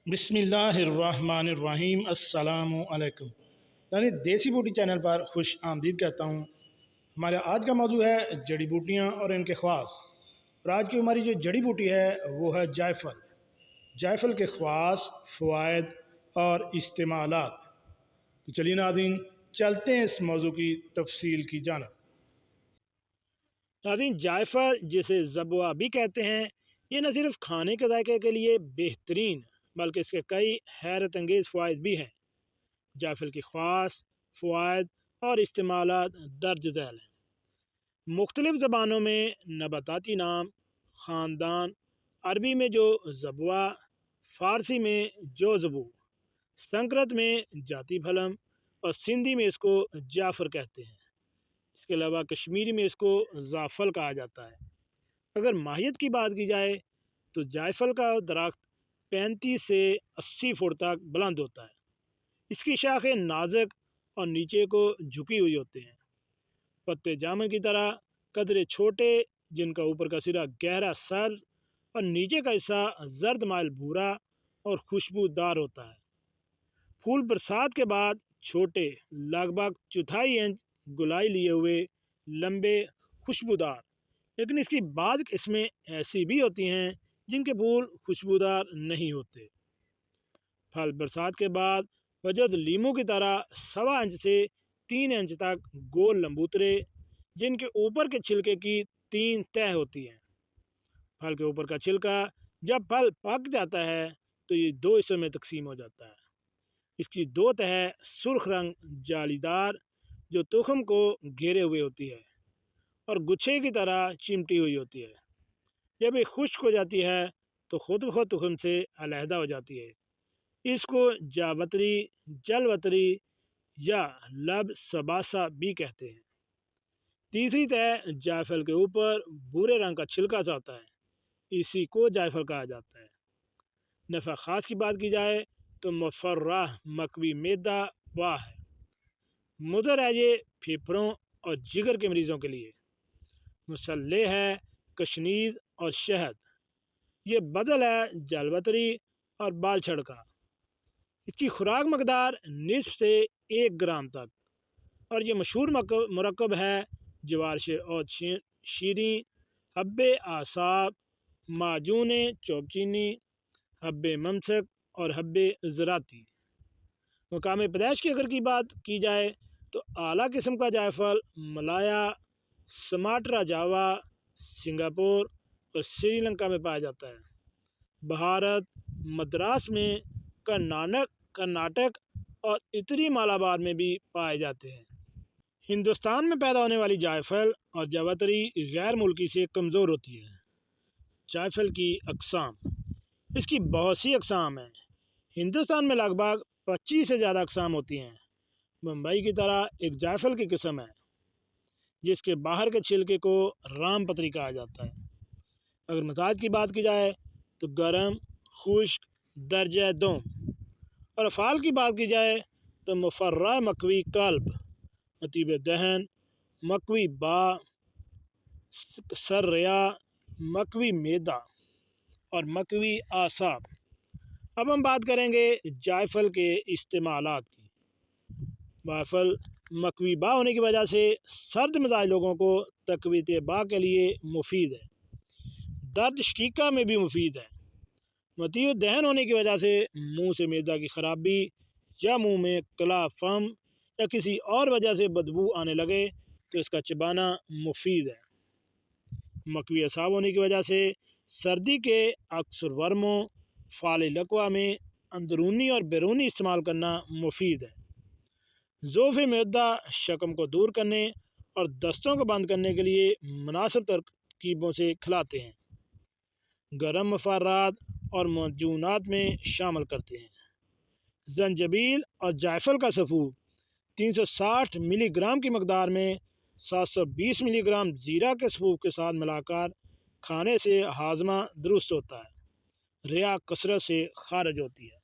بسم اللہ الرحمن الرحیم۔ السلام علیکم۔ یعنی دیسی بوٹی چینل پر خوش آمدید کہتا ہوں۔ ہمارا آج کا موضوع ہے جڑی بوٹیاں اور ان کے خواص۔ اور آج کی ہماری جو جڑی بوٹی ہے وہ ہے جائفل۔ جائفل کے خواص، فوائد اور استعمالات۔ تو چلیے ناظرین چلتے ہیں اس موضوع کی تفصیل کی جانب۔ ناظرین، جائفل جسے زبوہ بھی کہتے ہیں، یہ نہ صرف کھانے کے ذائقے کے لیے بہترین بلکہ اس کے کئی حیرت انگیز فوائد بھی ہیں۔ جائفل کی خاص فوائد اور استعمالات درج ذیل ہیں۔ مختلف زبانوں میں نباتاتی نام: خاندان، عربی میں جو زبوہ، فارسی میں جو زبو، سنسکرت میں جاتی پھلم اور سندھی میں اس کو جعفر کہتے ہیں۔ اس کے علاوہ کشمیری میں اس کو زعفل کہا جاتا ہے۔ اگر ماہیت کی بات کی جائے تو جائفل کا درخت 35 سے 80 فٹ تک بلند ہوتا ہے۔ اس کی شاخیں نازک اور نیچے کو جھکی ہوئی ہوتے ہیں۔ پتے جامن کی طرح قدرے چھوٹے، جن کا اوپر کا سرا گہرا سبز اور نیچے کا حصہ زرد مائل بھورا اور خوشبودار ہوتا ہے۔ پھول برسات کے بعد چھوٹے، لگ بھگ 1/4 انچ گولائی لیے ہوئے، لمبے، خوشبودار۔ لیکن اس کی بعض قسمیں ایسی بھی ہوتی ہیں جن کے پھول خوشبودار نہیں ہوتے۔ پھل برسات کے بعد وجد لیموں کی طرح 1.25 انچ سے 3 انچ تک گول لمبوترے، جن کے اوپر کے چھلکے کی 3 تہہ ہوتی ہیں۔ پھل کے اوپر کا چھلکا جب پھل پک جاتا ہے تو یہ 2 حصوں میں تقسیم ہو جاتا ہے۔ اس کی 2 تہہ سرخ رنگ جالی دار جو تخم کو گھیرے ہوئے ہوتی ہے اور گچھے کی طرح چمٹی ہوئی ہوتی ہے۔ جب یہ خشک ہو جاتی ہے تو خود بخود تخم سے علیحدہ ہو جاتی ہے۔ اس کو جاوتری، جلوتری یا لب سباسا بھی کہتے ہیں۔ تیسری تہہ جائفل کے اوپر بھورے رنگ کا چھلکا سا ہوتا ہے، اسی کو جائفل کہا جاتا ہے۔ نفع خاص کی بات کی جائے تو مفرح مکوی معدہ واہ ہے۔ مضر ہے یہ پھیپھڑوں اور جگر کے مریضوں کے لیے۔ مسلح ہے کشنیز اور شہد۔ یہ بدل ہے جلوتری اور بال چھڑ کا۔ اس کی خوراک مقدار نصف سے 1 گرام تک، اور یہ مشہور مرکب ہے جوار اور شیریں، حب اعصاب، معجون چوب چینی، حب ممسک اور حب زراعتی۔ مقام پیدائش کی اگر کی بات کی جائے تو اعلیٰ قسم کا جائفل ملایا، سماٹرا جاوا، سنگاپور اور سری لنکا میں پایا جاتا ہے۔ بھارت، مدراس میں، کرناٹک اور اتری مالابار میں بھی پائے جاتے ہیں۔ ہندوستان میں پیدا ہونے والی جائفل اور جاوتری غیر ملکی سے کمزور ہوتی ہے۔ جائفل کی اقسام: اس کی بہت سی اقسام ہیں۔ ہندوستان میں لگ بھگ 25 سے زیادہ اقسام ہوتی ہیں۔ بمبئی کی طرح ایک جائفل کی قسم ہے جس کے باہر کے چھلکے کو رام پتری کہا جاتا ہے۔ اگر مزاج کی بات کی جائے تو گرم، خشک، درجہ دوم۔ اور افعال کی بات کی جائے تو مفرح مکوی قلب، مطیب دہن، مکوی با، سرریا، مکوی معدہ اور مکوی اعصاب۔ اب ہم بات کریں گے جائفل کے استعمالات کی۔ جائفل مکوی با ہونے کی وجہ سے سرد مزاج لوگوں کو تقویت با کے لیے مفید ہے۔ درد شقیقہ میں بھی مفید ہے۔ مطیب دہن ہونے کی وجہ سے منہ سے معدہ کی خرابی یا منہ میں کلا فم یا کسی اور وجہ سے بدبو آنے لگے تو اس کا چبانا مفید ہے۔ مکوی اعصاب ہونے کی وجہ سے سردی کے اکثر ورموں، فال لقوہ میں اندرونی اور بیرونی استعمال کرنا مفید ہے۔ ضعف معدہ شکم کو دور کرنے اور دستوں کو بند کرنے کے لیے مناسب ترکیبوں سے کھلاتے ہیں۔ گرم مفرات اور معجونات میں شامل کرتے ہیں۔ زنجبیل اور جائفل کا سفوف 360 ملی گرام کی مقدار میں 720 ملی گرام زیرہ کے سفوف کے ساتھ ملا کر کھانے سے ہاضمہ درست ہوتا ہے، ریا کثرت سے خارج ہوتی ہے۔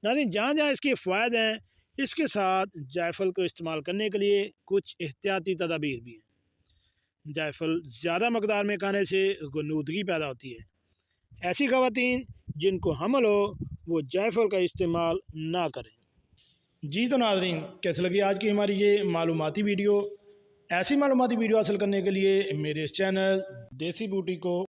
ناظرین، جہاں جہاں اس کے فوائد ہیں، اس کے ساتھ جائفل کو استعمال کرنے کے لیے کچھ احتیاطی تدابیر بھی ہیں۔ جائفل زیادہ مقدار میں کھانے سے غنودگی پیدا ہوتی ہے۔ ایسی خواتین جن کو حمل ہو وہ جائفل کا استعمال نہ کریں۔ جی تو ناظرین، کیسے لگی آج کی ہماری یہ معلوماتی ویڈیو؟ ایسی معلوماتی ویڈیو حاصل کرنے کے لیے میرے اس چینل دیسی بوٹی کو